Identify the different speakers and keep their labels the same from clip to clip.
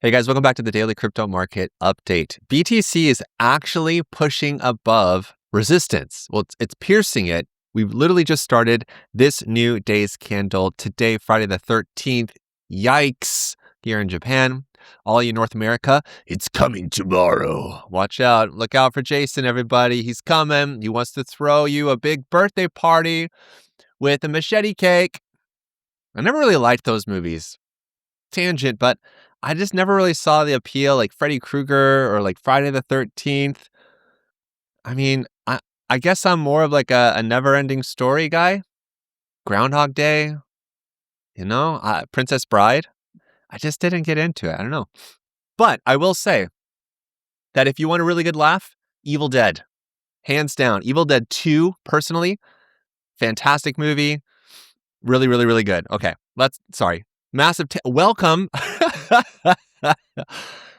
Speaker 1: Hey guys, welcome back to the Daily Crypto Market Update. BTC is actually pushing above resistance. Well, it's piercing it. We've literally just started this new day's candle today, Friday the 13th. Yikes, here in Japan. All you North America, it's coming tomorrow. Watch out. Look out for Jason, everybody. He's coming. He wants to throw you a big birthday party with a machete cake. I never really liked those movies. Tangent, but I just never really saw the appeal, like Freddy Krueger or like Friday the 13th. I mean, I guess I'm more of like a never-ending story guy. Groundhog Day, Princess Bride. I just didn't get into it. I don't know. But I will say that if you want a really good laugh, Evil Dead. Hands down. Evil Dead 2, personally, fantastic movie. Really, really, really good. Okay, massive welcome.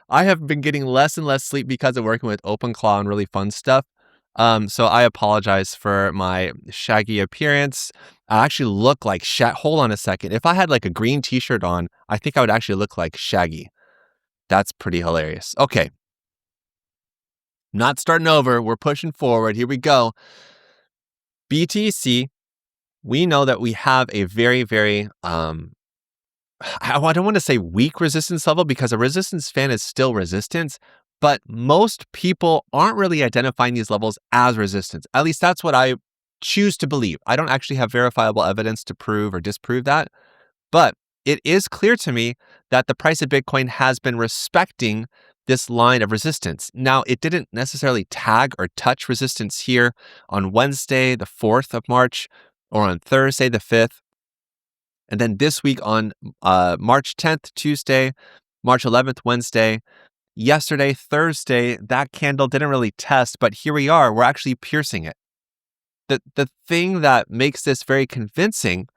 Speaker 1: I have been getting less and less sleep because of working with OpenClaw and really fun stuff. So I apologize for my shaggy appearance. I actually look like hold on a second. If I had like a green t-shirt on, I think I would actually look like Shaggy. That's pretty hilarious. Okay. Not starting over. We're pushing forward. Here we go. BTC, we know that we have a very, very I don't want to say weak resistance level because a resistance fan is still resistance, but most people aren't really identifying these levels as resistance. At least that's what I choose to believe. I don't actually have verifiable evidence to prove or disprove that, but it is clear to me that the price of Bitcoin has been respecting this line of resistance. Now, it didn't necessarily tag or touch resistance here on Wednesday, the 4th of March, or on Thursday, the 5th. And then this week on March 10th, Tuesday, March 11th, Wednesday, yesterday, Thursday, that candle didn't really test, but here we are. We're actually piercing it. The thing that makes this very convincing,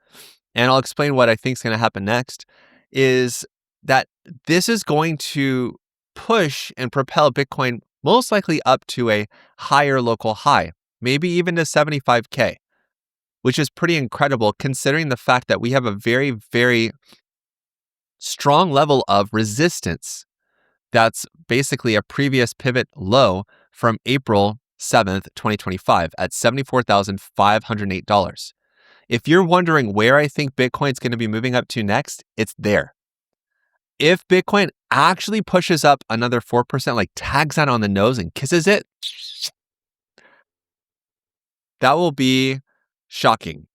Speaker 1: and I'll explain what I think is going to happen next, is that this is going to push and propel Bitcoin most likely up to a higher local high, maybe even to 75K. Which is pretty incredible considering the fact that we have a very, very strong level of resistance that's basically a previous pivot low from April 7th, 2025 at $74,508. If you're wondering where I think Bitcoin's going to be moving up to next, it's there. If Bitcoin actually pushes up another 4%, like tags that on the nose and kisses it, that will be shocking.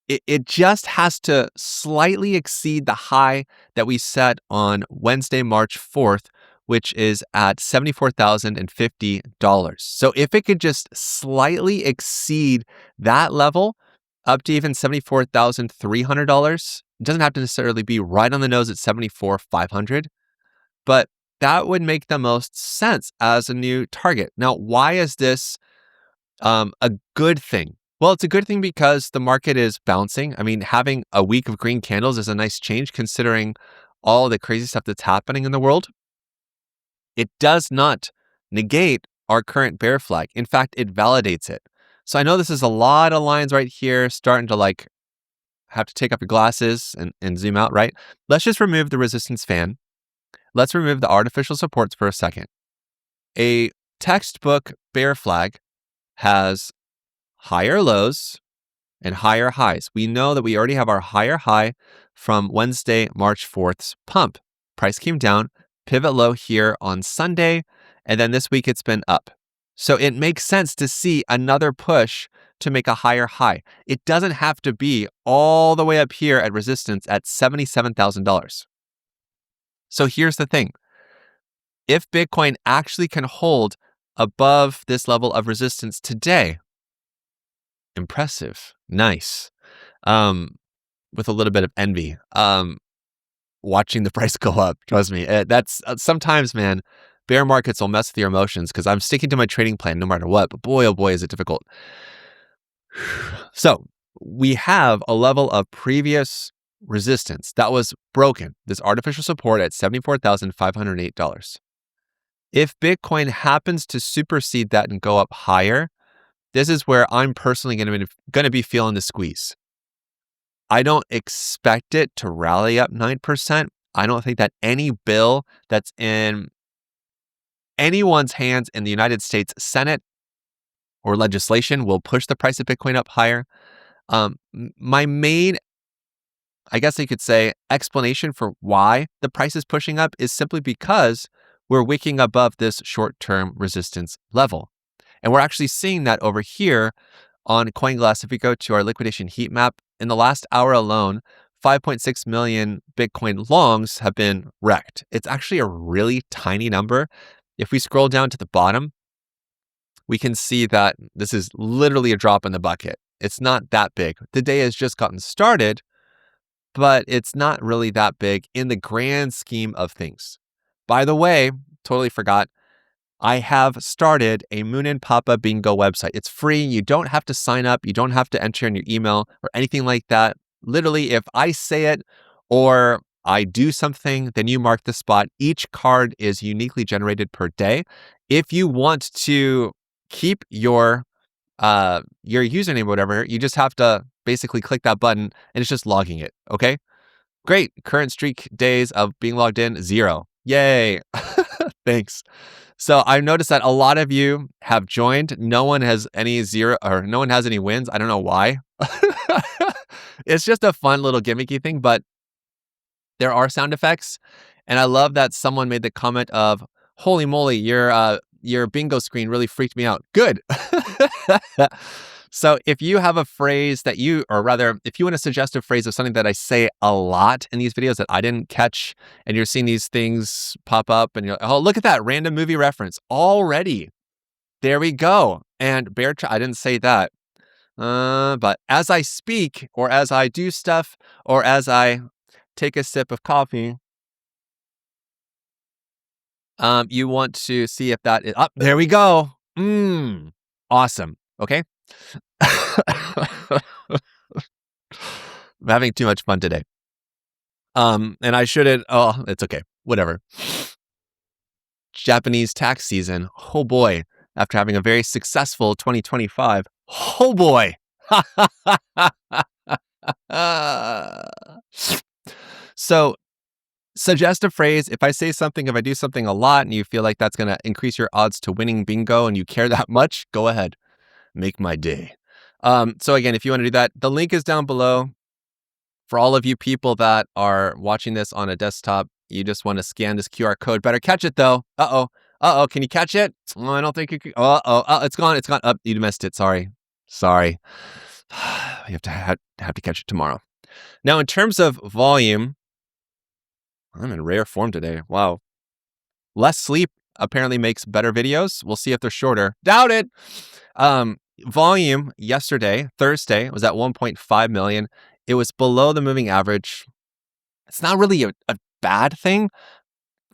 Speaker 1: It just has to slightly exceed the high that we set on Wednesday, March 4th, which is at $74,050. So if it could just slightly exceed that level up to even $74,300, it doesn't have to necessarily be right on the nose at $74,500, but that would make the most sense as a new target. Now, why is this a good thing? Well, it's a good thing because the market is bouncing. I mean, having a week of green candles is a nice change considering all the crazy stuff that's happening in the world. It does not negate our current bear flag. In fact, it validates it. So I know this is a lot of lines right here starting to like have to take off your glasses and zoom out, right? Let's just remove the resistance fan. Let's remove the artificial supports for a second. A textbook bear flag has higher lows and higher highs. We know that we already have our higher high from Wednesday, March 4th's pump. Price came down, pivot low here on Sunday, and then this week it's been up. So it makes sense to see another push to make a higher high. It doesn't have to be all the way up here at resistance at $77,000. So here's the thing. If Bitcoin actually can hold above this level of resistance today, impressive, nice, with a little bit of envy, watching the price go up. Trust me, that's sometimes, man, bear markets will mess with your emotions because I'm sticking to my trading plan no matter what, but boy, oh boy, is it difficult. So we have a level of previous resistance that was broken, this artificial support at $74,508. If Bitcoin happens to supersede that and go up higher, this is where I'm personally going to be feeling the squeeze. I don't expect it to rally up 9%. I don't think that any bill that's in anyone's hands in the United States Senate or legislation will push the price of Bitcoin up higher. My main, I guess you could say, explanation for why the price is pushing up is simply because we're wicking above this short-term resistance level. And we're actually seeing that over here on CoinGlass. If we go to our liquidation heat map, in the last hour alone, 5.6 million Bitcoin longs have been wrecked. It's actually a really tiny number. If we scroll down to the bottom, we can see that this is literally a drop in the bucket. It's not that big. The day has just gotten started, but it's not really that big in the grand scheme of things. By the way, totally forgot, I have started a Moon and Papa Bingo website. It's free. You don't have to sign up. You don't have to enter in your email or anything like that. Literally, if I say it or I do something, then you mark the spot. Each card is uniquely generated per day. If you want to keep your username or whatever, you just have to basically click that button and it's just logging it. Okay, great. Current streak days of being logged in, 0. Yay. Thanks. So I've noticed that a lot of you have joined. No one has any no one has any wins. I don't know why. It's just a fun little gimmicky thing, but there are sound effects. And I love that someone made the comment of, holy moly, your bingo screen really freaked me out. Good. So if you have a phrase that if you want to suggest a phrase of something that I say a lot in these videos that I didn't catch, and you're seeing these things pop up and you're like, oh, look at that random movie reference already. There we go. And I didn't say that. But as I speak or as I do stuff or as I take a sip of coffee, you want to see if that is up. There we go. Awesome. Okay. I'm having too much fun today. And I shouldn't. Oh, it's okay. Whatever. Japanese tax season. Oh boy. After having a very successful 2025. Oh boy. So suggest a phrase. If I say something, if I do something a lot and you feel like that's going to increase your odds to winning bingo and you care that much, go ahead. Make my day. So again, if you want to do that, the link is down below. For all of you people that are watching this on a desktop, you just want to scan this QR code. Better catch it though. Uh-oh. Can you catch it? Oh, I don't think you can. It's gone. It's gone. You missed it. Sorry. You have to catch it tomorrow. Now, in terms of volume, I'm in rare form today. Wow. Less sleep apparently makes better videos. We'll see if they're shorter. Doubt it. Volume yesterday, Thursday, was at 1.5 million. It was below the moving average. It's not really a bad thing.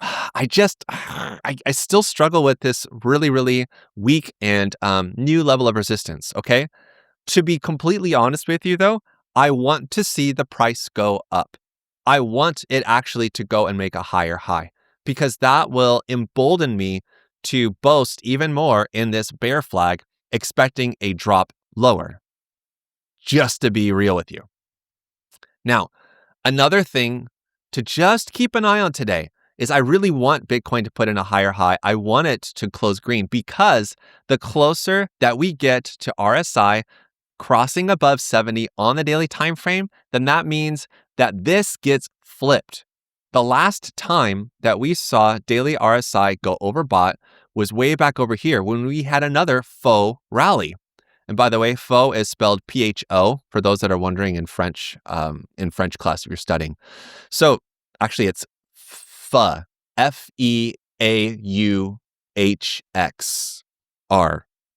Speaker 1: I still struggle with this really, really weak and new level of resistance, okay? To be completely honest with you, though, I want to see the price go up. I want it actually to go and make a higher high because that will embolden me to boast even more in this bear flag, expecting a drop lower, just to be real with you. Now, another thing to just keep an eye on today is I really want Bitcoin to put in a higher high. I want it to close green because the closer that we get to RSI crossing above 70 on the daily time frame, then that means that this gets flipped. The last time that we saw daily RSI go overbought was way back over here when we had another faux rally. And by the way, faux is spelled PHO for those that are wondering in French class if you're studying. So actually it's FEAUXR,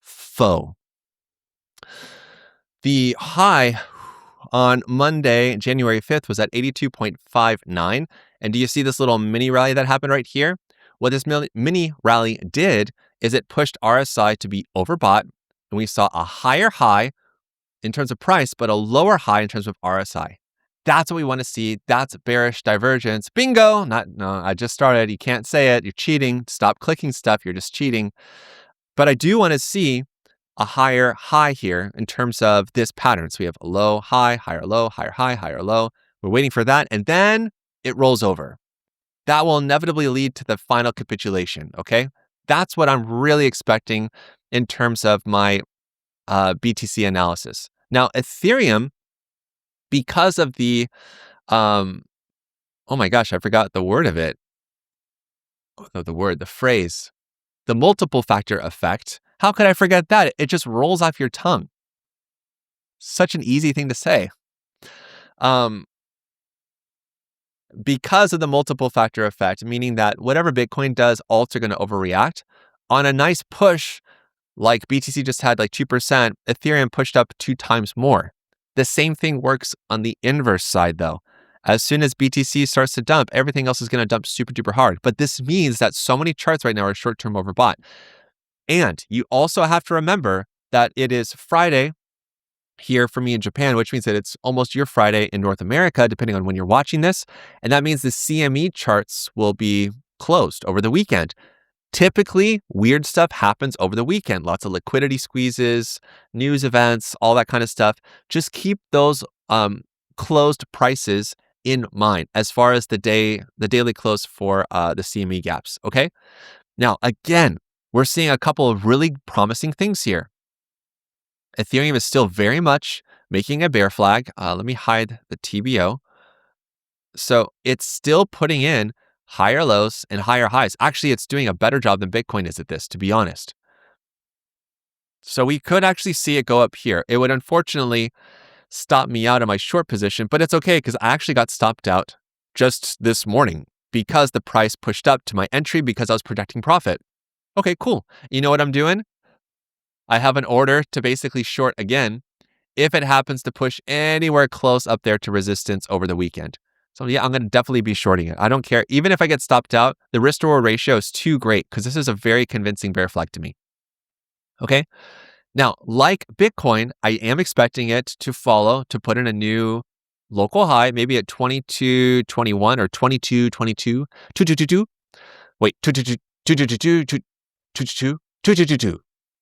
Speaker 1: faux. The high on Monday, January 5th, was at 82.59. And do you see this little mini rally that happened right here? What this mini rally did is it pushed RSI to be overbought. And we saw a higher high in terms of price, but a lower high in terms of RSI. That's what we want to see. That's bearish divergence. Bingo! I just started. You can't say it. You're cheating. Stop clicking stuff. You're just cheating. But I do want to see a higher high here in terms of this pattern. So we have a low, high, higher, low, higher, high, higher, low. We're waiting for that. And then it rolls over. that will inevitably lead to the final capitulation, okay? That's what I'm really expecting in terms of my BTC analysis. Now, Ethereum, because of the, oh my gosh, I forgot the word of it. Oh, the phrase, the multiple factor effect. How could I forget that? It just rolls off your tongue. Such an easy thing to say. Because of the multiple factor effect, meaning that whatever Bitcoin does, alts are going to overreact. On a nice push, like BTC just had like 2%, Ethereum pushed up 2 times more. The same thing works on the inverse side though. As soon as BTC starts to dump, everything else is going to dump super duper hard. But this means that so many charts right now are short-term overbought. And you also have to remember that it is Friday here for me in Japan, which means that it's almost your Friday in North America, depending on when you're watching this. And that means the CME charts will be closed over the weekend. Typically, weird stuff happens over the weekend. Lots of liquidity squeezes, news events, all that kind of stuff. Just keep those closed prices in mind as far as the daily close for the CME gaps, okay? Now, again, we're seeing a couple of really promising things here. Ethereum is still very much making a bear flag. Let me hide the TBO. So it's still putting in higher lows and higher highs. Actually, it's doing a better job than Bitcoin is at this, to be honest. So we could actually see it go up here. It would unfortunately stop me out of my short position, but it's okay because I actually got stopped out just this morning because the price pushed up to my entry because I was protecting profit. Okay, cool. You know what I'm doing? I have an order to basically short again if it happens to push anywhere close up there to resistance over the weekend. So yeah, I'm going to definitely be shorting it. I don't care. Even if I get stopped out, the risk to reward ratio is too great because this is a very convincing bear flag to me. Okay. Now, like Bitcoin, I am expecting it to follow, to put in a new local high, maybe at 22.21 or 22.22, 2222. Wait, 2222, 2222,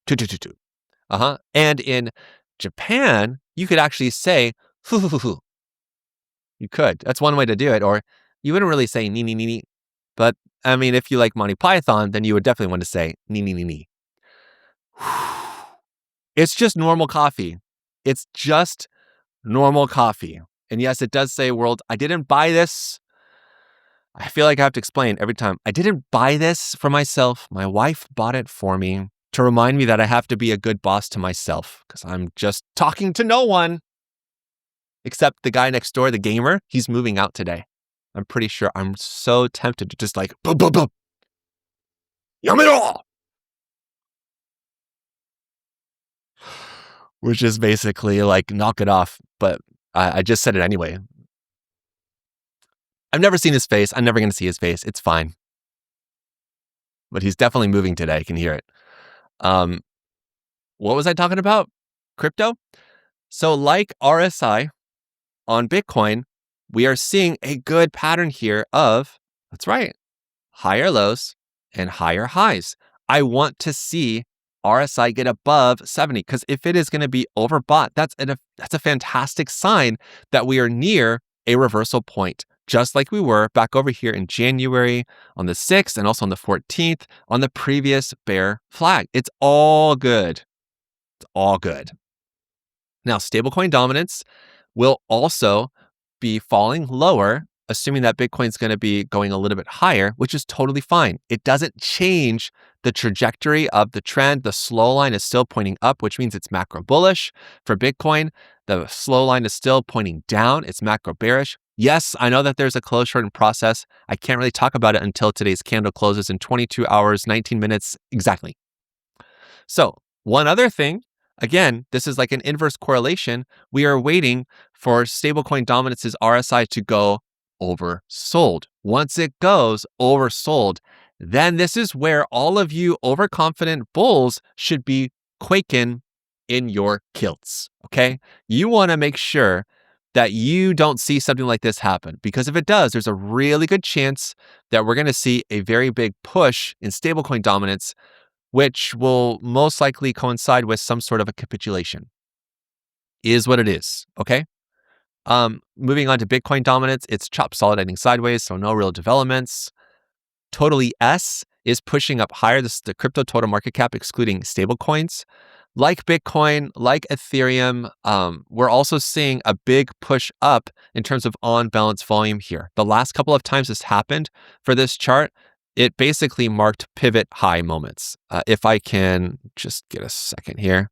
Speaker 1: 2222. And in Japan, you could actually say, fu fu fu fu. You could. That's one way to do it. Or you wouldn't really say ni ni ni ni. But I mean, if you like Monty Python, then you would definitely want to say ni ni ni ni. It's just normal coffee. It's just normal coffee. And yes, it does say world. I didn't buy this. I feel like I have to explain every time. I didn't buy this for myself. My wife bought it for me to remind me that I have to be a good boss to myself because I'm just talking to no one except the guy next door, the gamer. He's moving out today. I'm pretty sure. I'm so tempted to just like, boom, boom, boom. Yamero! Which is basically like, knock it off. But I just said it anyway. I've never seen his face. I'm never going to see his face. It's fine. But he's definitely moving today. I can hear it. What was I talking about? Crypto? So like RSI on Bitcoin, we are seeing a good pattern here of, that's right, higher lows and higher highs. I want to see RSI get above 70 because if it is going to be overbought, that's a fantastic sign that we are near a reversal point, just like we were back over here in January on the 6th and also on the 14th on the previous bear flag. It's all good. It's all good. Now, stablecoin dominance will also be falling lower, assuming that Bitcoin's going to be going a little bit higher, which is totally fine. It doesn't change the trajectory of the trend. The slow line is still pointing up, which means it's macro bullish. For Bitcoin, the slow line is still pointing down. It's macro bearish. Yes, I know that there's a close shorting process. I can't really talk about it until today's candle closes in 22 hours, 19 minutes exactly. So one other thing, again, this is like an inverse correlation. We are waiting for stablecoin dominance's RSI to go oversold. Once it goes oversold, then this is where all of you overconfident bulls should be quaking in your kilts, okay? You want to make sure that you don't see something like this happen, because if it does, there's a really good chance that we're going to see a very big push in stablecoin dominance, which will most likely coincide with some sort of a capitulation. Is what it is, okay? Moving on to Bitcoin dominance, it's chop solid ending sideways, so no real developments. Totally S is pushing up higher. This is the crypto total market cap, excluding stablecoins. Like Bitcoin, like Ethereum, we're also seeing a big push up in terms of on-balance volume here. The last couple of times this happened for this chart, it basically marked pivot high moments. If I can just get a second here.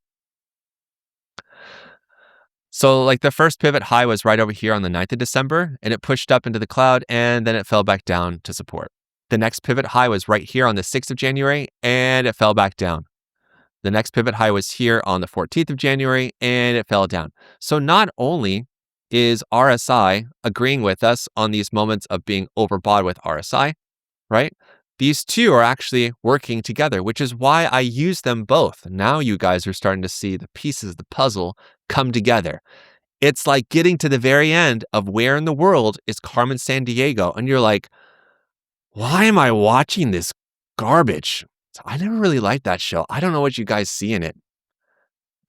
Speaker 1: So like the first pivot high was right over here on the 9th of December, and it pushed up into the cloud, and then it fell back down to support. The next pivot high was right here on the 6th of January, and it fell back down. The next pivot high was here on the 14th of January, and it fell down. So not only is RSI agreeing with us on these moments of being overbought with RSI, right? These two are actually working together, which is why I use them both. Now you guys are starting to see the pieces of the puzzle come together. It's like getting to the very end of where in the world is Carmen Sandiego, and you're like, why am I watching this garbage? I never really liked that show. I don't know what you guys see in it.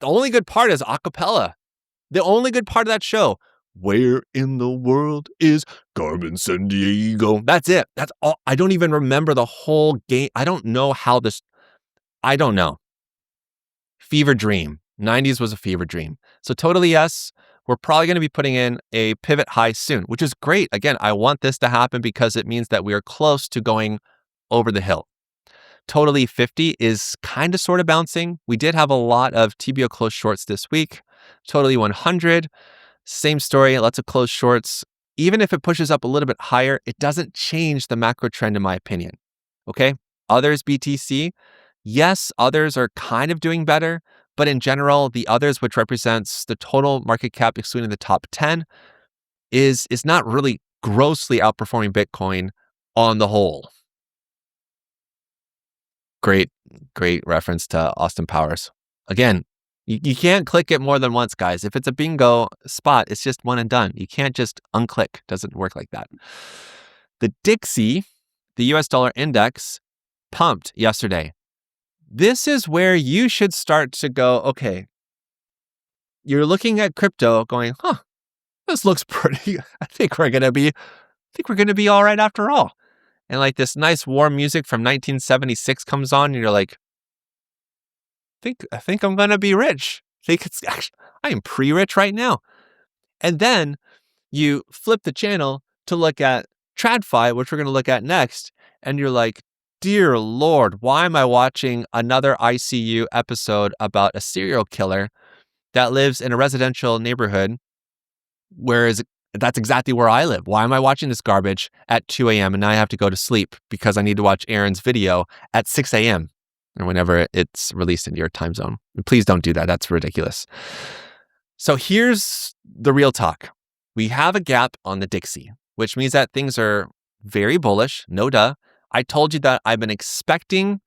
Speaker 1: The only good part is acapella. The only good part of that show. Where in the world is Carmen Sandiego? That's it. That's all. I don't even remember the whole game. I don't know how this. I don't know. Fever dream. 90s was a fever dream. So totally yes. We're probably going to be putting in a pivot high soon, which is great. Again, I want this to happen because it means that we are close to going over the hill. Totally 50 is kind of sort of bouncing. We did have a lot of TBO closed shorts this week. Totally 100, same story, lots of closed shorts. Even if it pushes up a little bit higher, it doesn't change the macro trend in my opinion. Okay, others BTC, yes, others are kind of doing better, but in general, the others, which represents the total market cap excluding the top 10, is not really grossly outperforming Bitcoin on the whole. Great reference to Austin Powers. Again, you can't click it more than once, guys. If it's a bingo spot, it's just one and done. You can't just unclick. Doesn't work like that. The Dixie, the US dollar index, pumped yesterday. This is where you should start to go, okay, you're looking at crypto going, this looks pretty. I think we're going to be all right after all. And like this nice warm music from 1976 comes on, and you're like, I think I'm gonna be rich. I am pre-rich right now. And then you flip the channel to look at TradFi, which we're gonna look at next, and you're like, dear Lord, why am I watching another ICU episode about a serial killer that lives in a residential neighborhood, whereas that's exactly where I live. Why am I watching this garbage at 2 a.m. and now I have to go to sleep because I need to watch Aaron's video at 6 a.m. or whenever it's released in your time zone? And please don't do that. That's ridiculous. So here's the real talk. We have a gap on the Dixie, which means that things are very bullish. No duh. I told you that I've been expecting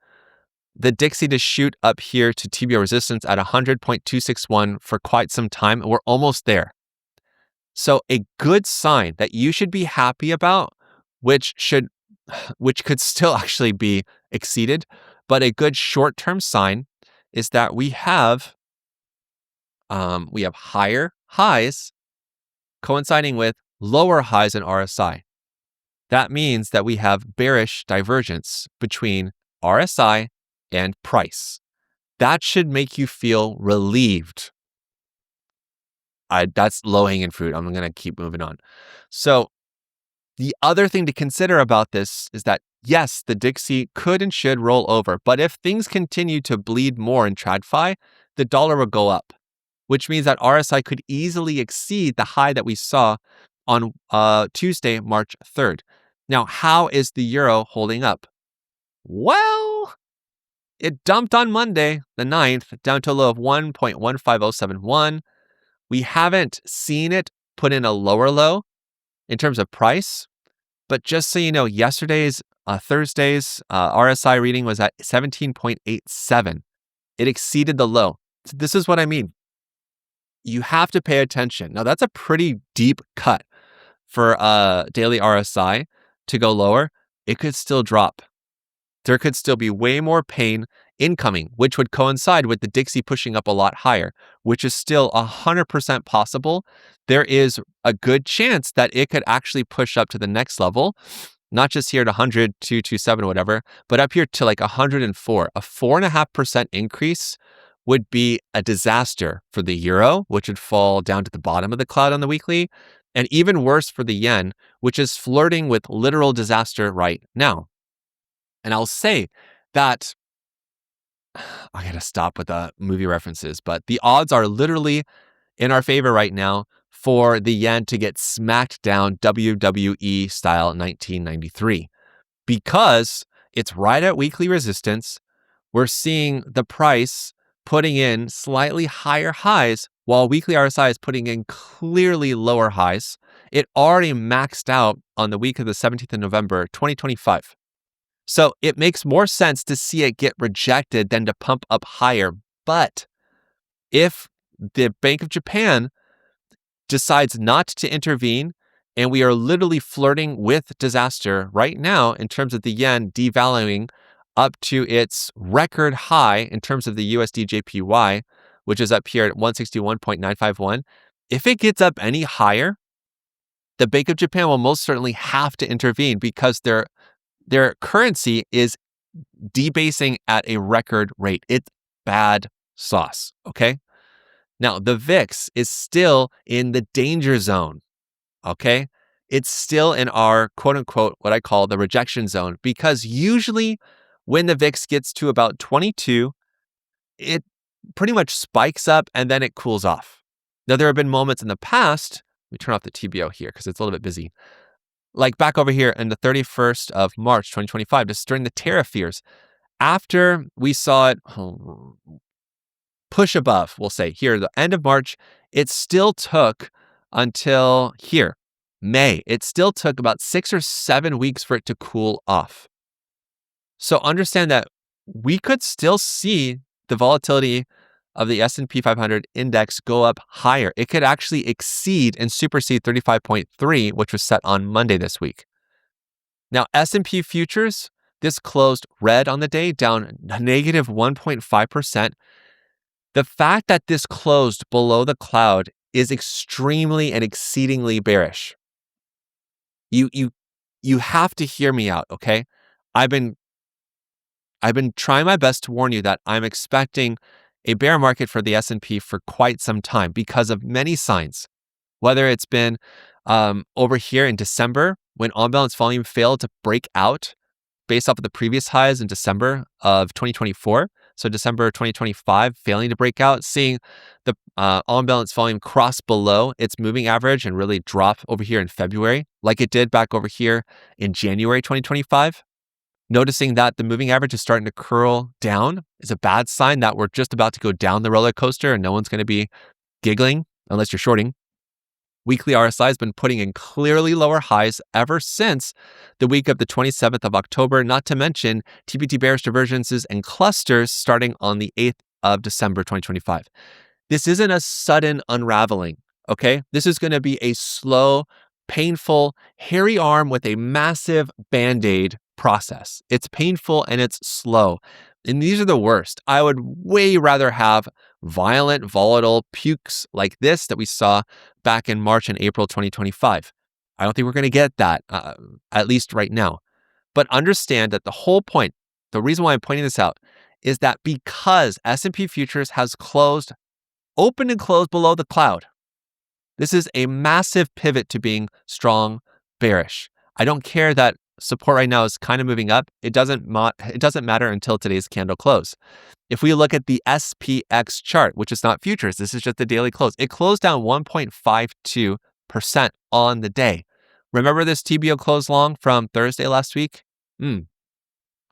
Speaker 1: the Dixie to shoot up here to TBO resistance at 100.261 for quite some time. We're almost there. So a good sign that you should be happy about, which could still actually be exceeded, but a good short-term sign is that we have higher highs coinciding with lower highs in RSI. That means that we have bearish divergence between RSI and price. That should make you feel relieved. That's low-hanging fruit. I'm going to keep moving on. So the other thing to consider about this is that, yes, the Dixie could and should roll over. But if things continue to bleed more in TradFi, the dollar will go up, which means that RSI could easily exceed the high that we saw on Tuesday, March 3rd. Now, how is the euro holding up? Well, it dumped on Monday, the 9th, down to a low of 1.15071. We haven't seen it put in a lower low in terms of price, but just so you know, yesterday's, Thursday's RSI reading was at 17.87. It exceeded the low. So this is what I mean. You have to pay attention. Now, that's a pretty deep cut for daily RSI to go lower. It could still drop. There could still be way more pain incoming, which would coincide with the Dixie pushing up a lot higher, which is still 100% possible. There is a good chance that it could actually push up to the next level not just here at 100, 227, whatever, but up here to like 104. A 4.5% increase would be a disaster for the euro, which would fall down to the bottom of the cloud on the weekly, and even worse for the yen, which is flirting with literal disaster right now. And I'll say that I gotta stop with the movie references, but the odds are literally in our favor right now for the yen to get smacked down WWE style 1993 because it's right at weekly resistance. We're seeing the price putting in slightly higher highs while weekly RSI is putting in clearly lower highs. It already maxed out on the week of the 17th of November, 2025. So it makes more sense to see it get rejected than to pump up higher. But if the Bank of Japan decides not to intervene, and we are literally flirting with disaster right now in terms of the yen devaluing up to its record high in terms of the USD JPY, which is up here at 161.951. If it gets up any higher, the Bank of Japan will most certainly have to intervene because their currency is debasing at a record rate. It's bad sauce, okay? Now, the VIX is still in the danger zone, okay? It's still in our quote unquote, what I call the rejection zone, because usually when the VIX gets to about 22, it pretty much spikes up and then it cools off. Now, there have been moments in the past, let me turn off the TBO here because it's a little bit busy. Like back over here in the 31st of March, 2025, just during the tariff fears, after we saw it push above, we'll say here, the end of March, it still took until here, May. It still took about 6 or 7 weeks for it to cool off. So understand that we could still see the volatility of the S&P 500 index go up higher. It could actually exceed and supersede 35.3, which was set on Monday this week. Now, S&P futures, this closed red on the day, down negative 1.5%. The fact that this closed below the cloud is extremely and exceedingly bearish. You have to hear me out, okay? I've been trying my best to warn you that I'm expecting a bear market for the S&P for quite some time because of many signs. Whether it's been over here in December when on-balance volume failed to break out based off of the previous highs in December of 2024. So December 2025 failing to break out, seeing the on-balance volume cross below its moving average and really drop over here in February, like it did back over here in January 2025. Noticing that the moving average is starting to curl down is a bad sign that we're just about to go down the roller coaster and no one's going to be giggling unless you're shorting. Weekly RSI has been putting in clearly lower highs ever since the week of the 27th of October, not to mention TPT bearish divergences and clusters starting on the 8th of December 2025. This isn't a sudden unraveling, okay? This is going to be a slow, painful, hairy arm with a massive Band-Aid process. It's painful and it's slow. And these are the worst. I would way rather have violent, volatile pukes like this that we saw back in March and April 2025. I don't think we're going to get that, at least right now. But understand that the whole point, the reason why I'm pointing this out, is that because S&P futures has opened and closed below the cloud, this is a massive pivot to being strong bearish. I don't care that support right now is kind of moving up. It doesn't matter until today's candle close. If we look at the SPX chart, which is not futures, this is just the daily close. It closed down 1.52% on the day. Remember this TBO close long from Thursday last week?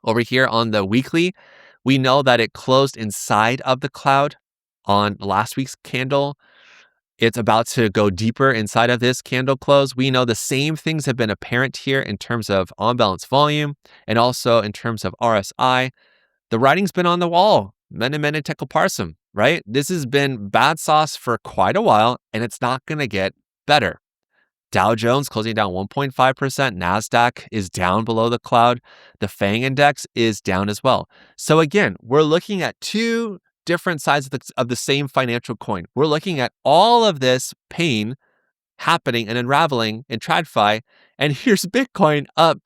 Speaker 1: Over here on the weekly, we know that it closed inside of the cloud on last week's candle. It's about to go deeper inside of this candle close. We know the same things have been apparent here in terms of on-balance volume and also in terms of RSI. The writing's been on the wall. Mene mene tekel parsum, right? This has been bad sauce for quite a while, and it's not going to get better. Dow Jones closing down 1.5%. NASDAQ is down below the cloud. The FANG index is down as well. So again, we're looking at two different sides of the same financial coin. We're looking at all of this pain happening and unraveling in TradFi, and here's Bitcoin up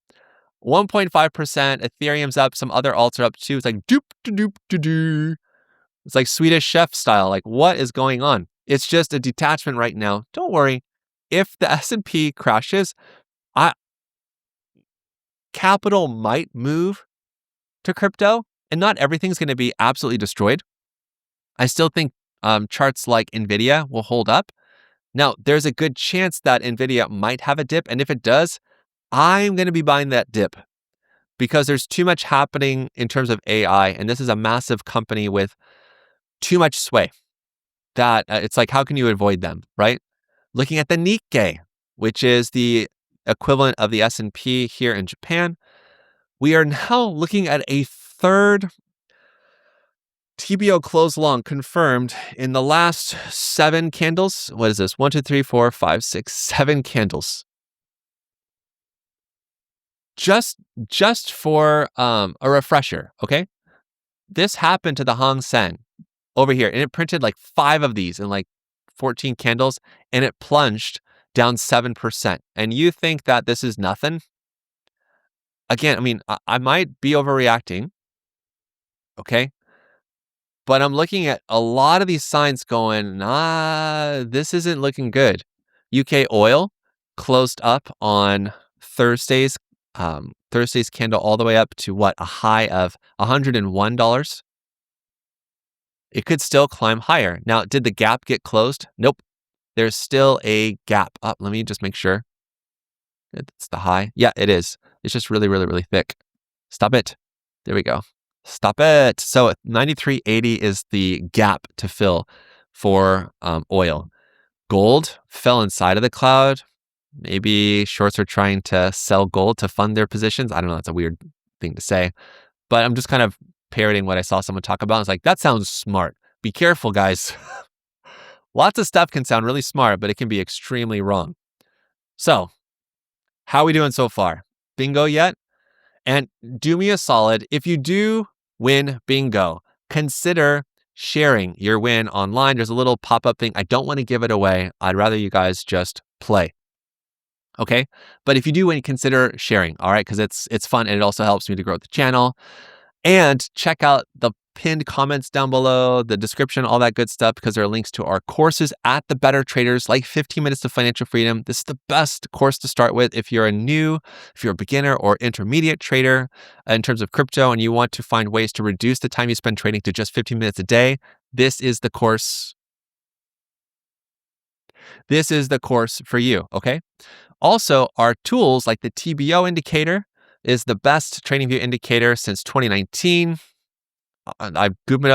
Speaker 1: 1.5%. Ethereum's up. Some other alts are up too. It's like doop, doop, doop, doop. It's like Swedish chef style. Like, what is going on? It's just a detachment right now. Don't worry. If the S&P crashes, capital might move to crypto, and not everything's going to be absolutely destroyed. I still think charts like NVIDIA will hold up. Now, there's a good chance that NVIDIA might have a dip, and if it does, I'm going to be buying that dip because there's too much happening in terms of AI, and this is a massive company with too much sway that it's like, how can you avoid them, right? Looking at the Nikkei, which is the equivalent of the S&P here in Japan, we are now looking at a third TBO close long confirmed in the last 7 candles. What is this? 1, 2, 3, 4, 5, 6, 7 candles. Just for a refresher, okay? This happened to the Hang Seng over here, and it printed like 5 of these in like 14 candles, and it plunged down 7%. And you think that this is nothing? Again, I mean, I might be overreacting, okay? But I'm looking at a lot of these signs going, this isn't looking good. UK oil closed up on Thursday's candle all the way up to what? A high of $101. It could still climb higher. Now, did the gap get closed? Nope. There's still a gap up. Let me just make sure. It's the high. Yeah, it is. It's just really, really, really thick. Stop it. There we go. Stop it. So 93.80 is the gap to fill for oil. Gold fell inside of the cloud. Maybe shorts are trying to sell gold to fund their positions. I don't know. That's a weird thing to say. But I'm just kind of parroting what I saw someone talk about. It's like, that sounds smart. Be careful, guys. Lots of stuff can sound really smart, but it can be extremely wrong. So, how are we doing so far? Bingo yet? And do me a solid. If you do win bingo, consider sharing your win online. There's a little pop-up thing. I don't want to give it away. I'd rather you guys just play. Okay? But if you do win, consider sharing, all right? Because it's fun and it also helps me to grow the channel. And check out the pinned comments down below, the description, all that good stuff, because there are links to our courses at The Better Traders, like 15 Minutes to Financial Freedom. This is the best course to start with if you're a beginner or intermediate trader in terms of crypto, and you want to find ways to reduce the time you spend trading to just 15 minutes a day. This is the course. This is the course for you, okay? Also, our tools like the TBO indicator is the best trading view indicator since 2019. I'm gooping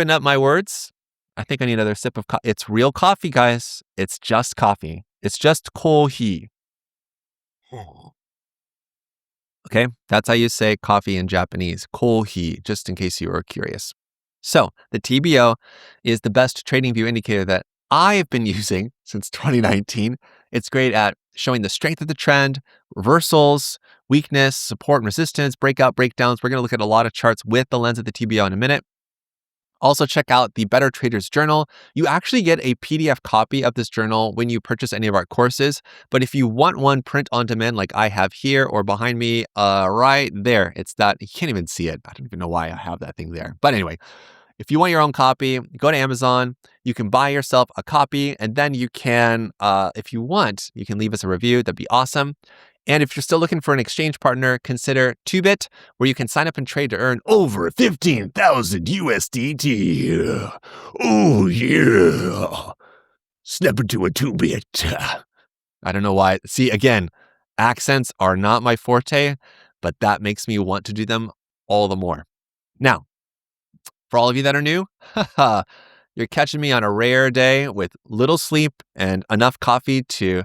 Speaker 1: up my words. I think I need another sip of coffee. It's real coffee, guys. It's just coffee. It's just kohi. Okay, that's how you say coffee in Japanese. Kohi, just in case you were curious. So the TBO is the best trading view indicator that I've been using since 2019. It's great at showing the strength of the trend, reversals, weakness, support and resistance, breakout, breakdowns. We're going to look at a lot of charts with the lens of the TBO in a minute. Also, check out the Better Traders Journal. You actually get a PDF copy of this journal when you purchase any of our courses. But if you want one print on demand like I have here or behind me, right there, it's that. You can't even see it. I don't even know why I have that thing there. But anyway, if you want your own copy, go to Amazon. You can buy yourself a copy, and then you can, if you want, you can leave us a review. That'd be awesome. And if you're still looking for an exchange partner, consider 2bit, where you can sign up and trade to earn over 15,000 USDT. Oh, yeah. Step into a 2bit. I don't know why. See, again, accents are not my forte, but that makes me want to do them all the more. Now, for all of you that are new, you're catching me on a rare day with little sleep and enough coffee to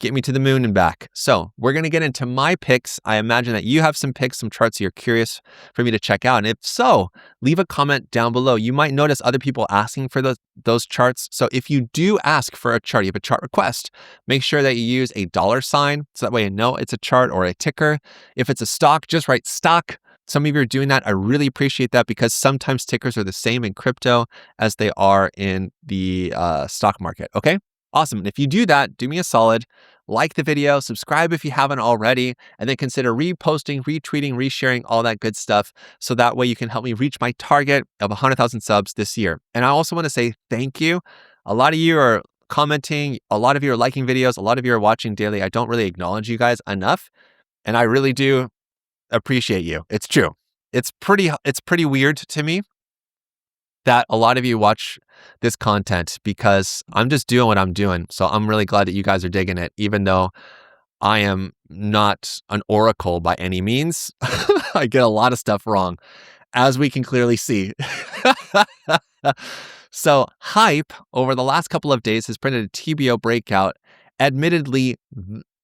Speaker 1: get me to the moon and back. So we're going to get into my picks. I imagine that you have some picks, some charts you're curious for me to check out. And if so, leave a comment down below. You might notice other people asking for those charts. So if you do ask for a chart, you have a chart request, make sure that you use a $sign. So that way I know it's a chart or a ticker. If it's a stock, just write stock. Some of you are doing that. I really appreciate that because sometimes tickers are the same in crypto as they are in the stock market. Okay, awesome. And if you do that, do me a solid. like the video, subscribe if you haven't already, and then consider reposting, retweeting, resharing, all that good stuff. So that way you can help me reach my target of 100,000 subs this year. And I also want to say thank you. A lot of you are commenting, a lot of you are liking videos, a lot of you are watching daily. I don't really acknowledge you guys enough, and I really do appreciate you. It's true. It's pretty weird to me that a lot of you watch this content because I'm just doing what I'm doing. So I'm really glad that you guys are digging it, even though I am not an oracle by any means. I get a lot of stuff wrong, as we can clearly see. So Hype over the last couple of days has printed a TBO breakout, admittedly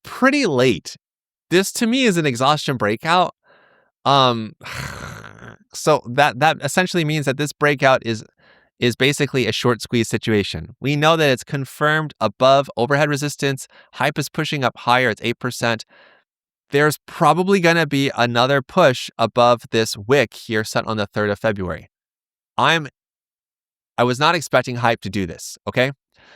Speaker 1: pretty late. This to me is an exhaustion breakout. So that essentially means that this breakout is basically a short squeeze situation. We know that it's confirmed above overhead resistance. Hype is pushing up higher. It's 8%. There's probably going to be another push above this wick here set on the 3rd of February. I was not expecting Hype to do this, okay?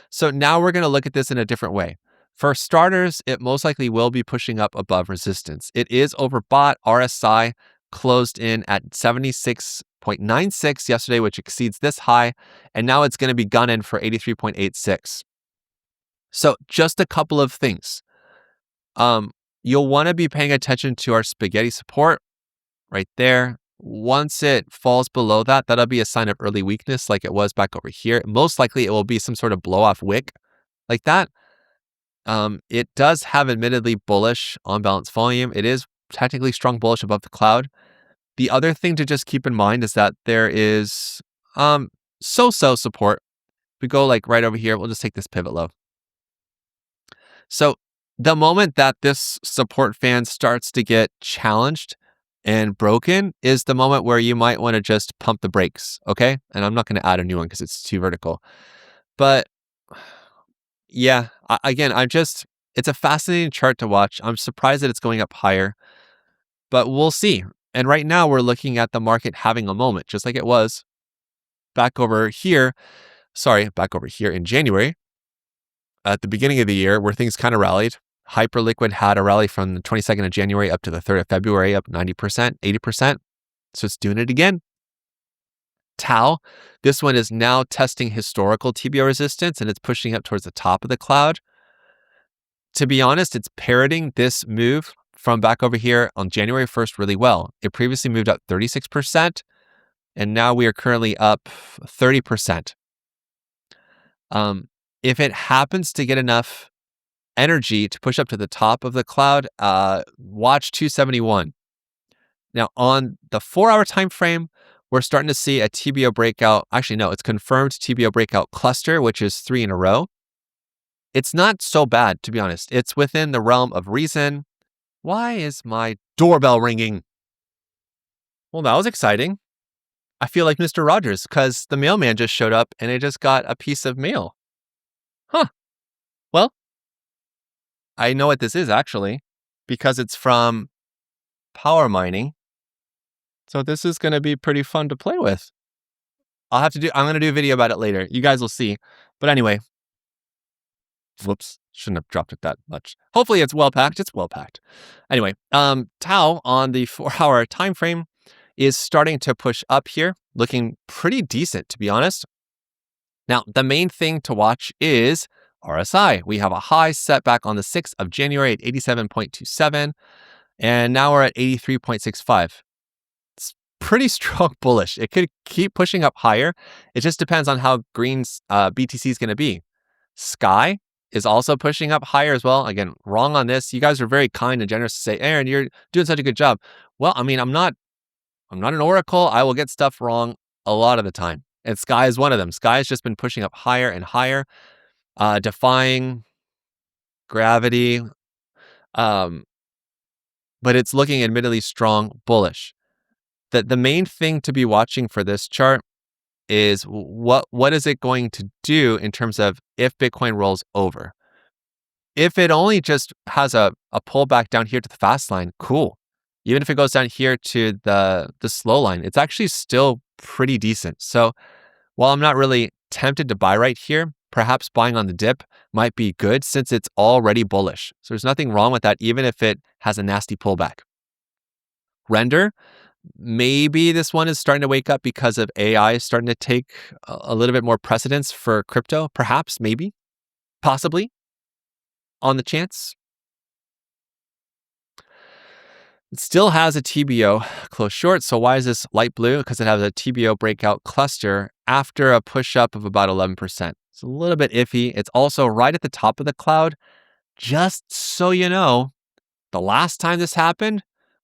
Speaker 1: So now we're going to look at this in a different way. For starters, it most likely will be pushing up above resistance. It is overbought. RSI closed in at 76.96 yesterday, which exceeds this high, and now it's going to be gunning for 83.86. So just a couple of things. You'll want to be paying attention to our spaghetti support right there. Once it falls below that, that'll be a sign of early weakness like it was back over here. Most likely it will be some sort of blow-off wick like that. It does have admittedly bullish on-balance volume. It is technically strong bullish above the cloud. The other thing to just keep in mind is that there is so-so support. If we go like right over here, we'll just take this pivot low. So the moment that this support fan starts to get challenged and broken is the moment where you might want to just pump the brakes, okay? And I'm not going to add a new one because it's too vertical. But yeah, again, it's a fascinating chart to watch. I'm surprised that it's going up higher, but we'll see. And right now we're looking at the market having a moment, just like it was back over here in January at the beginning of the year where things kind of rallied. Hyperliquid had a rally from the 22nd of January up to the 3rd of February, up 90%, 80%. So it's doing it again. Tau, this one is now testing historical TBO resistance and it's pushing up towards the top of the cloud. To be honest, it's parroting this move from back over here on January 1st really well. It previously moved up 36%, and now we are currently up 30%. If it happens to get enough energy to push up to the top of the cloud, watch 271. Now on the 4-hour time frame, we're starting to see a TBO breakout. Actually, no, it's confirmed TBO breakout cluster, which is 3 in a row. It's not so bad, to be honest. It's within the realm of reason. Why is my doorbell ringing? Well, that was exciting. I feel like Mr. Rogers because the mailman just showed up and I just got a piece of mail. Huh. Well, I know what this is actually because it's from Power Mining. So this is going to be pretty fun to play with. I'm going to do a video about it later. You guys will see. But anyway, whoops, shouldn't have dropped it that much. Hopefully it's well packed. It's well packed. Anyway, Tau on the 4-hour time frame is starting to push up here, looking pretty decent, to be honest. Now, the main thing to watch is RSI. We have a high setback on the 6th of January at 87.27, and now we're at 83.65. It's pretty strong bullish. It could keep pushing up higher. It just depends on how green's BTC is going to be. Sky is also pushing up higher as well. Again, wrong on this. You guys are very kind and generous to say, Aaron, you're doing such a good job. Well, I mean, I'm not an oracle. I will get stuff wrong a lot of the time. And Sky is one of them. Sky has just been pushing up higher and higher, defying gravity. But it's looking admittedly strong bullish. The main thing to be watching for this chart is what is it going to do in terms of if Bitcoin rolls over. If it only just has a pullback down here to the fast line, cool. Even if it goes down here to the slow line, it's actually still pretty decent. So while I'm not really tempted to buy right here, perhaps buying on the dip might be good since it's already bullish. So there's nothing wrong with that, even if it has a nasty pullback. Render, maybe this one is starting to wake up because of AI starting to take a little bit more precedence for crypto. Perhaps, maybe, possibly, on the chance. It still has a TBO close short. So why is this light blue? Because it has a TBO breakout cluster after a push up of about 11%. It's a little bit iffy. It's also right at the top of the cloud. Just so you know, the last time this happened,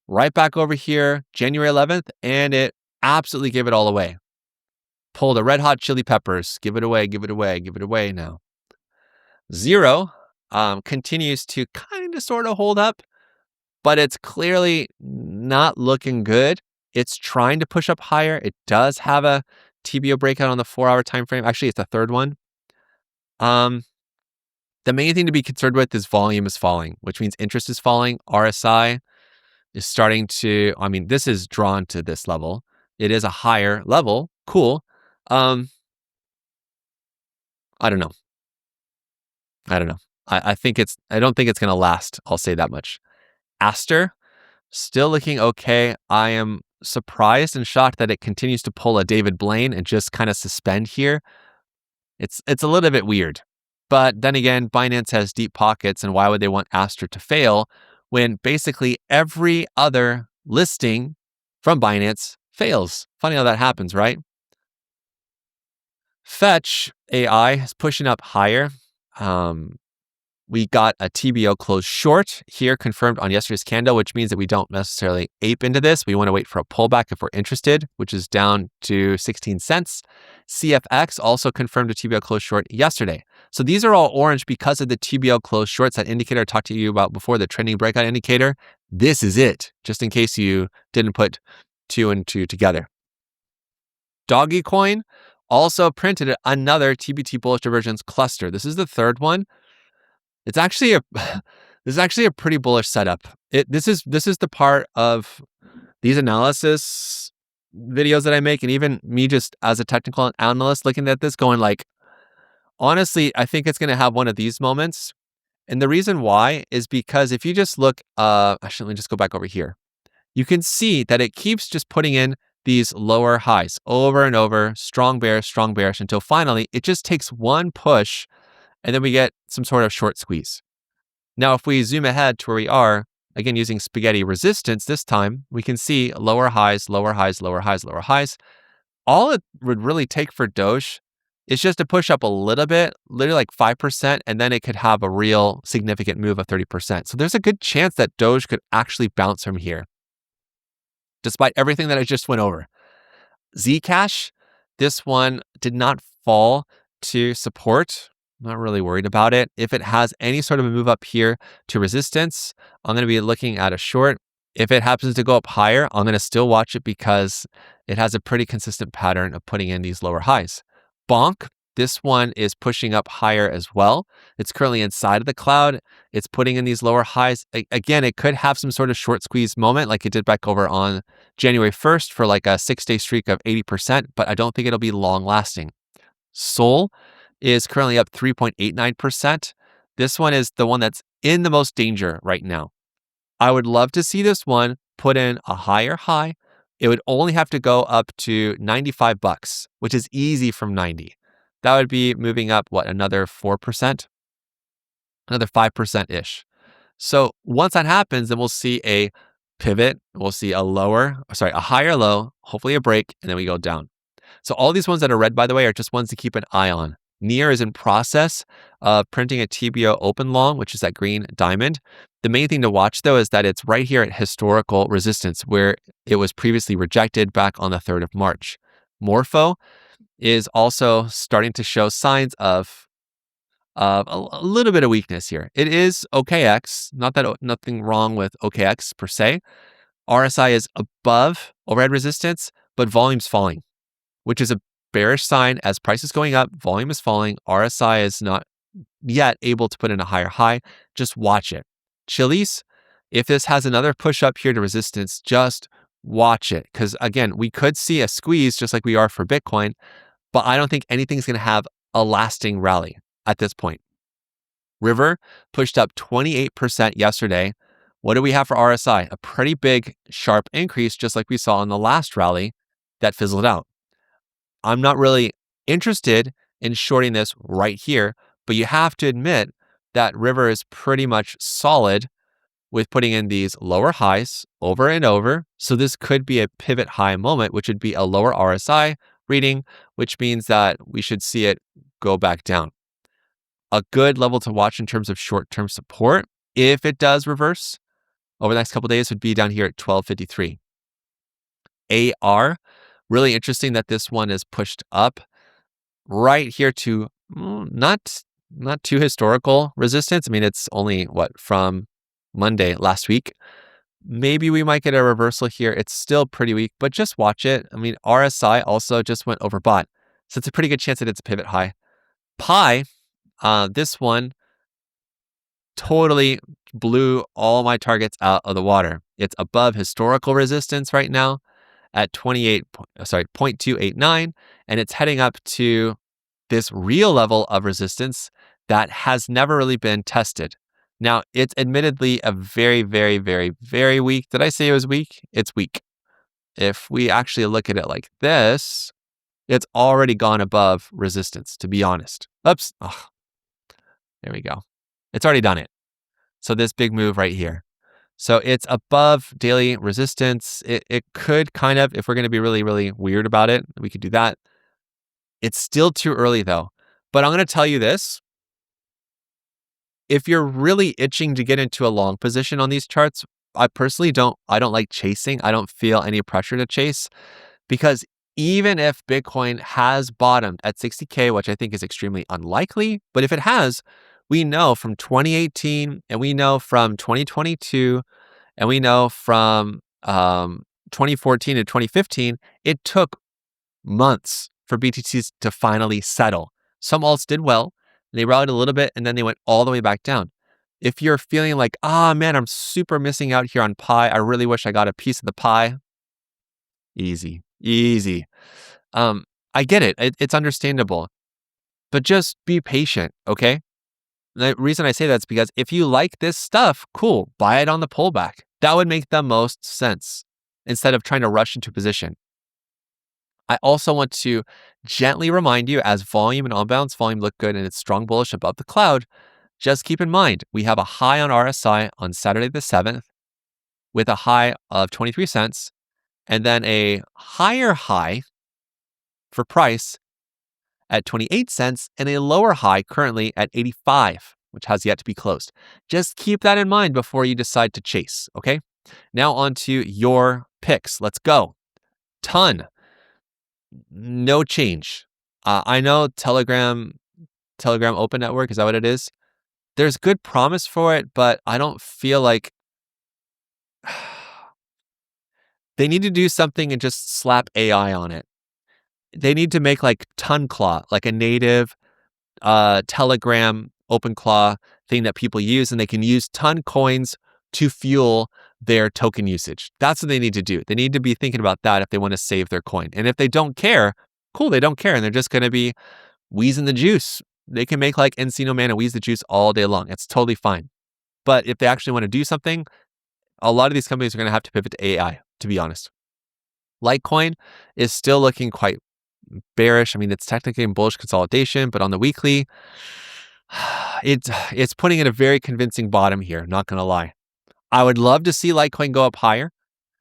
Speaker 1: right back over here, January 11th, and it absolutely gave it all away. Pulled a red hot chili peppers. Give it away, give it away, give it away now. Zero continues to kind of sort of hold up, but it's clearly not looking good. It's trying to push up higher. It does have a TBO breakout on the 4-hour time frame. Actually, it's the third one. The main thing to be concerned with is volume is falling, which means interest is falling. RSI is starting to, this is drawn to this level. It is a higher level. Cool. I don't know. I don't think it's going to last. I'll say that much. Aster, still looking okay. I am surprised and shocked that it continues to pull a David Blaine and just kind of suspend here. It's a little bit weird. But then again, Binance has deep pockets, and why would they want Aster to fail when basically every other listing from Binance fails? Funny how that happens, right? Fetch AI is pushing up higher. We got a TBO close short here confirmed on yesterday's candle, which means that we don't necessarily ape into this. We want to wait for a pullback if we're interested, which is down to 16 cents. CFX also confirmed a TBO close short yesterday. So these are all orange because of the TBO close shorts, that indicator I talked to you about before, the trending breakout indicator. This is it, just in case you didn't put two and two together. Dogecoin also printed another TBT bullish divergence cluster. This is the third one. This is actually a pretty bullish setup. This is the part of these analysis videos that I make, and even me just as a technical analyst looking at this going like, honestly, I think it's going to have one of these moments. And the reason why is because if you just look, actually, let me just go back over here. You can see that it keeps just putting in these lower highs over and over, strong bearish, until finally it just takes one push and then we get some sort of short squeeze. Now, if we zoom ahead to where we are, again, using spaghetti resistance this time, we can see lower highs, lower highs, lower highs, lower highs. All it would really take for Doge is just to push up a little bit, literally like 5%, and then it could have a real significant move of 30%. So there's a good chance that Doge could actually bounce from here, despite everything that I just went over. Zcash, this one did not fall to support. I'm not really worried about it. If it has any sort of a move up here to resistance, I'm going to be looking at a short. If it happens to go up higher, I'm going to still watch it because it has a pretty consistent pattern of putting in these lower highs. Bonk, this one is pushing up higher as well. It's currently inside of the cloud. It's putting in these lower highs. Again, it could have some sort of short squeeze moment like it did back over on January 1st for like a 6-day streak of 80%, but I don't think it'll be long lasting. Sol is currently up 3.89%. This one is the one that's in the most danger right now. I would love to see this one put in a higher high. It would only have to go up to $95, which is easy from 90. That would be moving up, another 4%? Another 5%-ish. So once that happens, then we'll see a pivot. We'll see a higher low, hopefully a break, and then we go down. So all these ones that are red, by the way, are just ones to keep an eye on. Near is in process of printing a TBO open long, which is that green diamond. The main thing to watch, though, is that it's right here at historical resistance where it was previously rejected back on the 3rd of March. Morpho is also starting to show signs of a little bit of weakness here. It is OKX, nothing wrong with OKX per se. RSI is above overhead resistance, but volume's falling, which is a bearish sign. As price is going up, volume is falling. RSI is not yet able to put in a higher high. Just watch it. Chili's, if this has another push up here to resistance, just watch it. Because again, we could see a squeeze just like we are for Bitcoin, but I don't think anything's going to have a lasting rally at this point. River pushed up 28% yesterday. What do we have for RSI? A pretty big, sharp increase, just like we saw in the last rally that fizzled out. I'm not really interested in shorting this right here, but you have to admit that River is pretty much solid with putting in these lower highs over and over. So this could be a pivot high moment, which would be a lower RSI reading, which means that we should see it go back down. A good level to watch in terms of short-term support, if it does reverse over the next couple of days, would be down here at 1253. AR, really interesting that this one is pushed up right here to not too historical resistance. I mean, it's only from Monday last week. Maybe we might get a reversal here. It's still pretty weak, but just watch it. I mean, RSI also just went overbought. So it's a pretty good chance that it's a pivot high. Pi, this one totally blew all my targets out of the water. It's above historical resistance right now at 0.289, and it's heading up to this real level of resistance that has never really been tested. Now, it's admittedly a very, very, very, very weak. Did I say it was weak? It's weak. If we actually look at it like this, it's already gone above resistance, to be honest. Oops. Oh, there we go. It's already done it. So this big move right here. So it's above daily resistance. It could kind of, if we're going to be really, really weird about it, we could do that. It's still too early though. But I'm going to tell you this. If you're really itching to get into a long position on these charts, I personally don't like chasing. I don't feel any pressure to chase, because even if Bitcoin has bottomed at 60K, which I think is extremely unlikely, but if it has, we know from 2018 and we know from 2022 and we know from 2014 to 2015, it took months for BTCs to finally settle. Some alts did well. They rallied a little bit and then they went all the way back down. If you're feeling like, man, I'm super missing out here on pie, I really wish I got a piece of the pie. Easy. I get it. It's understandable. But just be patient, okay? The reason I say that's because if you like this stuff, cool, buy it on the pullback. That would make the most sense instead of trying to rush into position. I also want to gently remind you, as volume and on-balance volume look good and it's strong bullish above the cloud, just keep in mind, we have a high on RSI on Saturday the 7th with a high of 23 cents and then a higher high for price at 28 cents and a lower high currently at 85, which has yet to be closed. Just keep that in mind before you decide to chase, okay? Now on to your picks. Let's go. Ton. No change. I know Telegram Open Network, is that what it is? There's good promise for it, but I don't feel like they need to do something and just slap AI on it. They need to make like TonClaw, like a native Telegram OpenClaw thing that people use, and they can use ton coins to fuel their token usage. That's what they need to do. They need to be thinking about that if they want to save their coin. And if they don't care, cool, they don't care, and they're just going to be wheezing the juice. They can make like Encino Man and wheeze the juice all day long. It's totally fine. But if they actually want to do something, a lot of these companies are going to have to pivot to AI, to be honest. Litecoin is still looking quite bearish. I mean, it's technically in bullish consolidation, but on the weekly, it's putting in a very convincing bottom here, not going to lie. I would love to see Litecoin go up higher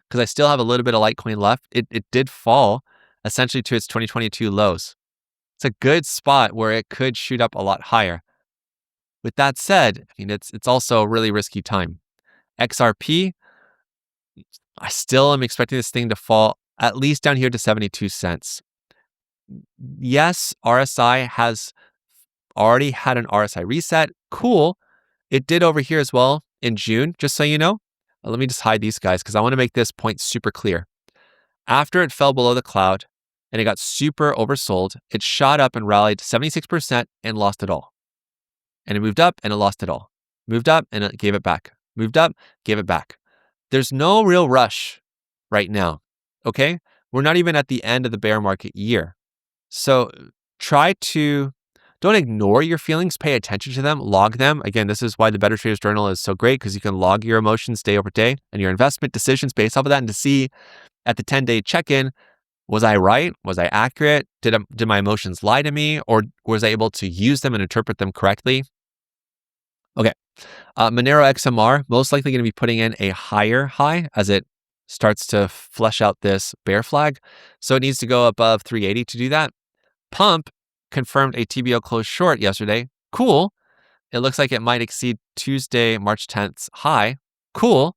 Speaker 1: because I still have a little bit of Litecoin left. It did fall essentially to its 2022 lows. It's a good spot where it could shoot up a lot higher. With that said, I mean, it's also a really risky time. XRP, I still am expecting this thing to fall at least down here to 72 cents. Yes, RSI has already had an RSI reset. Cool. It did over here as well in June, just so you know. Let me just hide these guys because I want to make this point super clear. After it fell below the cloud and it got super oversold, it shot up and rallied 76% and lost it all. And it moved up and it lost it all. Moved up and it gave it back. Moved up, gave it back. There's no real rush right now, okay? We're not even at the end of the bear market year. So try to Don't ignore your feelings. Pay attention to them. Log them. Again, this is why the Better Traders Journal is so great, because you can log your emotions day over day and your investment decisions based off of that, and to see at the 10-day check-in, was I right? Was I accurate? Did my emotions lie to me, or was I able to use them and interpret them correctly? Okay. Monero XMR, most likely going to be putting in a higher high as it starts to flesh out this bear flag. So it needs to go above 380 to do that. Pump confirmed a TBO close short yesterday. Cool. It looks like it might exceed Tuesday, March 10th's high. Cool.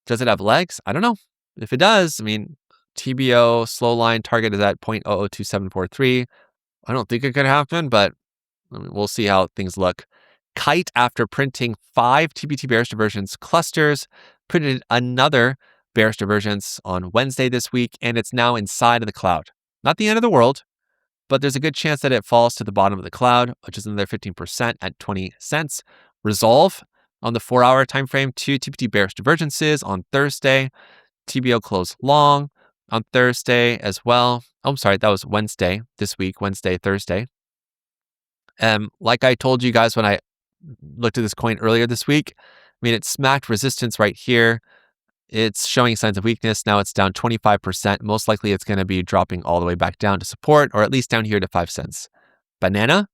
Speaker 1: Does it have legs? I don't know. If it does, I mean, TBO slow line target is at 0.002743. I don't think it could happen, but we'll see how things look. Kite, after printing 5 TBT bearish divergence clusters, printed another bearish divergence on Wednesday this week, and it's now inside of the cloud. Not the end of the world, but there's a good chance that it falls to the bottom of the cloud, which is another 15% at 20 cents. Resolve on the 4-hour time frame, 2 TBT bearish divergences on Thursday. TBO closed long on Thursday as well. Oh, I'm sorry, that was Wednesday this week, Wednesday, Thursday. Like I told you guys when I looked at this coin earlier this week, I mean, it smacked resistance right here. It's showing signs of weakness. Now it's down 25%. Most likely it's going to be dropping all the way back down to support, or at least down here to 5 cents. Banana.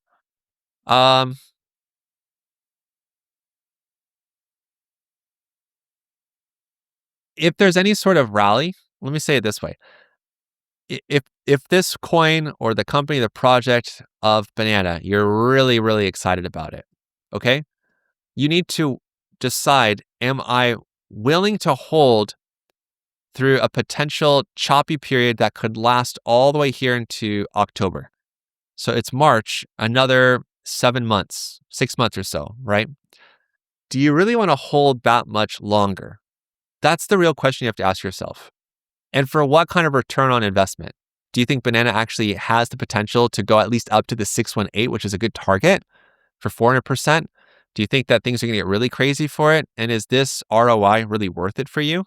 Speaker 1: If there's any sort of rally, let me say it this way. If this coin or the company, the project of Banana, you're really, really excited about it, okay? You need to decide, am I willing to hold through a potential choppy period that could last all the way here into October? So it's March, another 7 months, 6 months or so, right? Do you really want to hold that much longer? That's the real question you have to ask yourself. And for what kind of return on investment? Do you think Banana actually has the potential to go at least up to the 618, which is a good target for 400%? Do you think that things are going to get really crazy for it? And is this ROI really worth it for you?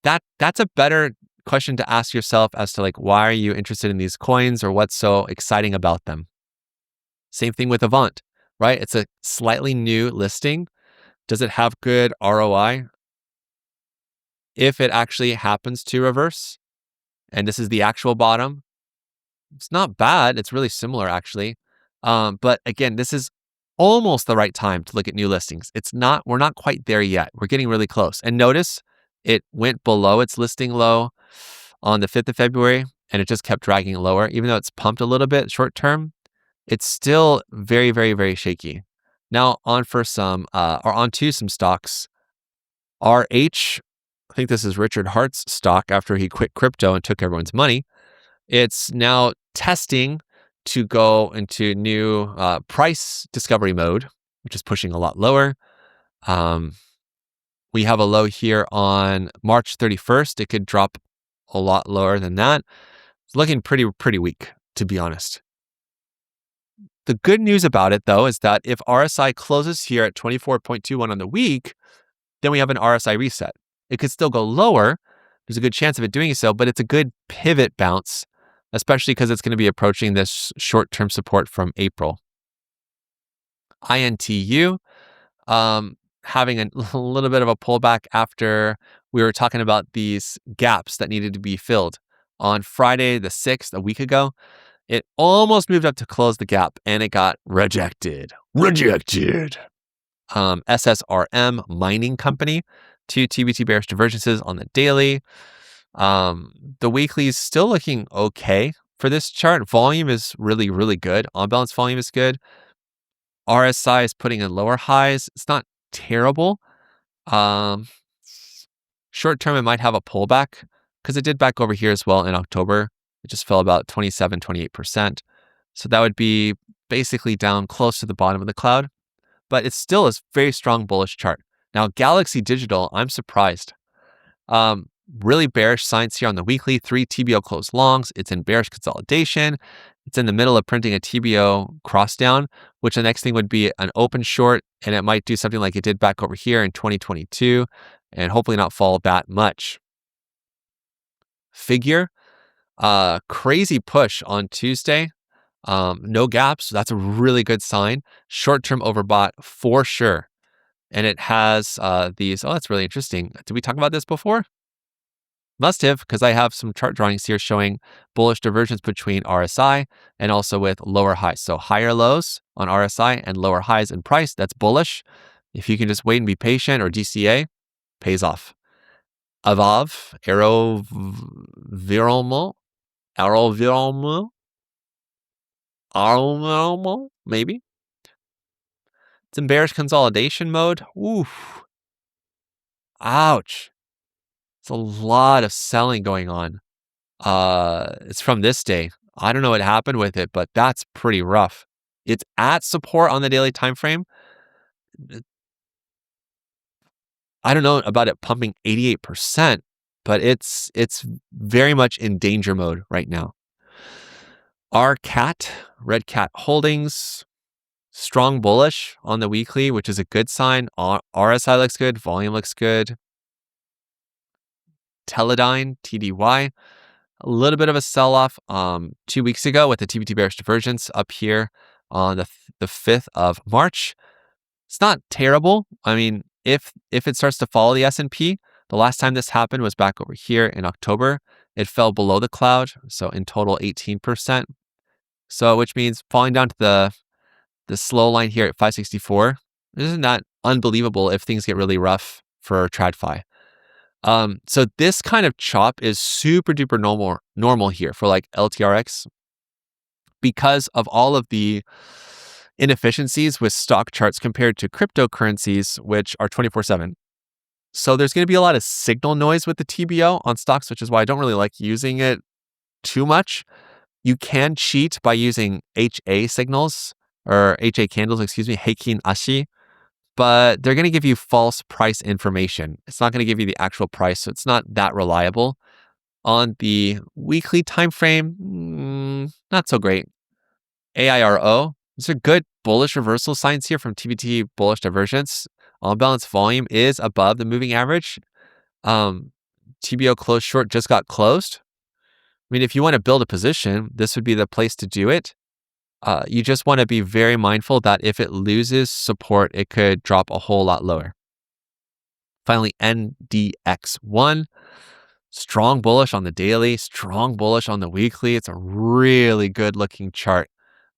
Speaker 1: That's a better question to ask yourself as to, like, why are you interested in these coins, or what's so exciting about them? Same thing with Avant, right? It's a slightly new listing. Does it have good ROI? If it actually happens to reverse, and this is the actual bottom, it's not bad. It's really similar, actually. But again, this is almost the right time to look at new listings. We're not quite there yet. We're getting really close. And notice it went below its listing low on the 5th of February, and it just kept dragging lower. Even though it's pumped a little bit short term, it's still very, very, very shaky. Now on to some stocks. RH, I think this is Richard Hart's stock after he quit crypto and took everyone's money. It's now testing to go into new price discovery mode, which is pushing a lot lower. We have a low here on March 31st. It could drop a lot lower than that. It's looking pretty weak, to be honest. The good news about it, though, is that if RSI closes here at 24.21 on the week, then we have an RSI reset. It could still go lower. There's a good chance of it doing so, but it's a good pivot bounce, especially because it's going to be approaching this short-term support from April. INTU, having a little bit of a pullback after we were talking about these gaps that needed to be filled. On Friday the 6th, a week ago, it almost moved up to close the gap, and it got rejected. SSRM mining company, 2 TBT bearish divergences on the daily. The weekly is still looking okay for this chart. Volume is really, really good. On balance volume is good. RSI is putting in lower highs. It's not terrible. Short term, it might have a pullback because it did back over here as well in October. It just fell about 28%. So that would be basically down close to the bottom of the cloud. But it still is very strong bullish chart. Now, Galaxy Digital, I'm surprised. Really bearish signs here on the weekly. 3 TBO closed longs. It's in bearish consolidation. It's in the middle of printing a TBO cross down, which the next thing would be an open short, and it might do something like it did back over here in 2022, and hopefully not fall that much. Figure, crazy push on Tuesday. No gaps. That's a really good sign. Short-term overbought for sure. And it has these. Oh, that's really interesting. Did we talk about this before? Must have, because I have some chart drawings here showing bullish divergence between RSI and also with lower highs. So higher lows on RSI and lower highs in price, that's bullish. If you can just wait and be patient, or DCA, pays off. Avav, Arrow, maybe. It's in bearish consolidation mode. Oof. Ouch. It's a lot of selling going on. It's from this day. I don't know what happened with it, but that's pretty rough. It's at support on the daily time frame. I don't know about it pumping 88%, but it's very much in danger mode right now. RCAT, Red Cat Holdings, strong bullish on the weekly, which is a good sign. RSI looks good, volume looks good. Teledyne, TDY, a little bit of a sell-off 2 weeks ago with the TBT bearish divergence up here on the 5th of March. It's not terrible. I mean, if it starts to follow the S&P, the last time this happened was back over here in October. It fell below the cloud, so in total 18%. So which means falling down to the slow line here at 564. Isn't that unbelievable if things get really rough for TradFi? So this kind of chop is super duper normal here for like LTRX, because of all of the inefficiencies with stock charts compared to cryptocurrencies, which are 24/7. So there's going to be a lot of signal noise with the TBO on stocks, which is why I don't really like using it too much. You can cheat by using HA signals, or HA candles, Heikin Ashi, but they're going to give you false price information. It's not going to give you the actual price, so it's not that reliable. On the weekly time frame, not so great. AIRO, these are good bullish reversal signs here from TBT bullish divergence. On balance volume is above the moving average. TBO closed short just got closed. I mean, if you want to build a position, this would be the place to do it. You just want to be very mindful that if it loses support, it could drop a whole lot lower. Finally, NDX1, strong bullish on the daily, strong bullish on the weekly. It's a really good looking chart.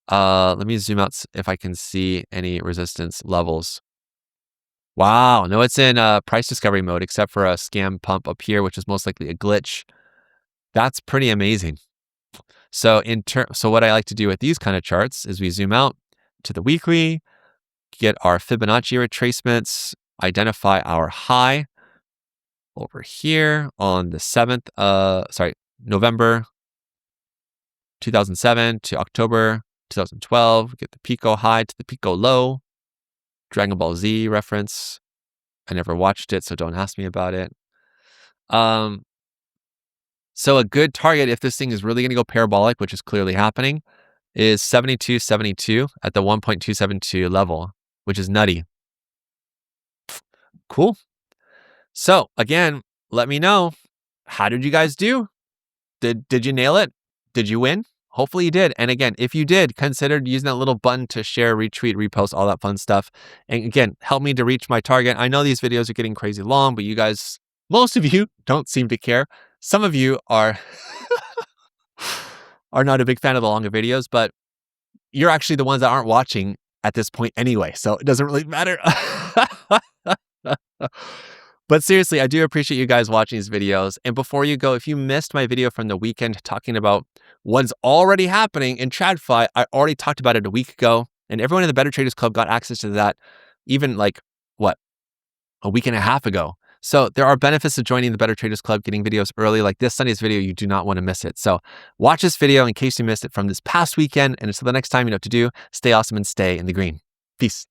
Speaker 1: Let me zoom out if I can see any resistance levels. Wow, no, it's in price discovery mode, except for a scam pump up here, which is most likely a glitch. That's pretty amazing. So what I like to do with these kind of charts is we zoom out to the weekly, get our Fibonacci retracements, identify our high over here on the November 2007 to October 2012. Get the Pico high to the Pico low. Dragon Ball Z reference. I never watched it, so don't ask me about it. So a good target, if this thing is really going to go parabolic, which is clearly happening, is 72.72 at the 1.272 level, which is nutty. Cool. So again, let me know, how did you guys do? Did you nail it? Did you win? Hopefully you did. And again, if you did, consider using that little button to share, retweet, repost, all that fun stuff. And again, help me to reach my target. I know these videos are getting crazy long, but you guys, most of you don't seem to care. Some of you are not a big fan of the longer videos, but you're actually the ones that aren't watching at this point anyway, so it doesn't really matter. But seriously, I do appreciate you guys watching these videos. And before you go, if you missed my video from the weekend talking about what's already happening in TradFi, I already talked about it a week ago, and everyone in the Better Traders Club got access to that even a week and a half ago. So there are benefits to joining the Better Traders Club, getting videos early. Like this Sunday's video, you do not want to miss it. So watch this video in case you missed it from this past weekend. And until the next time, you know what to do. Stay awesome and stay in the green. Peace.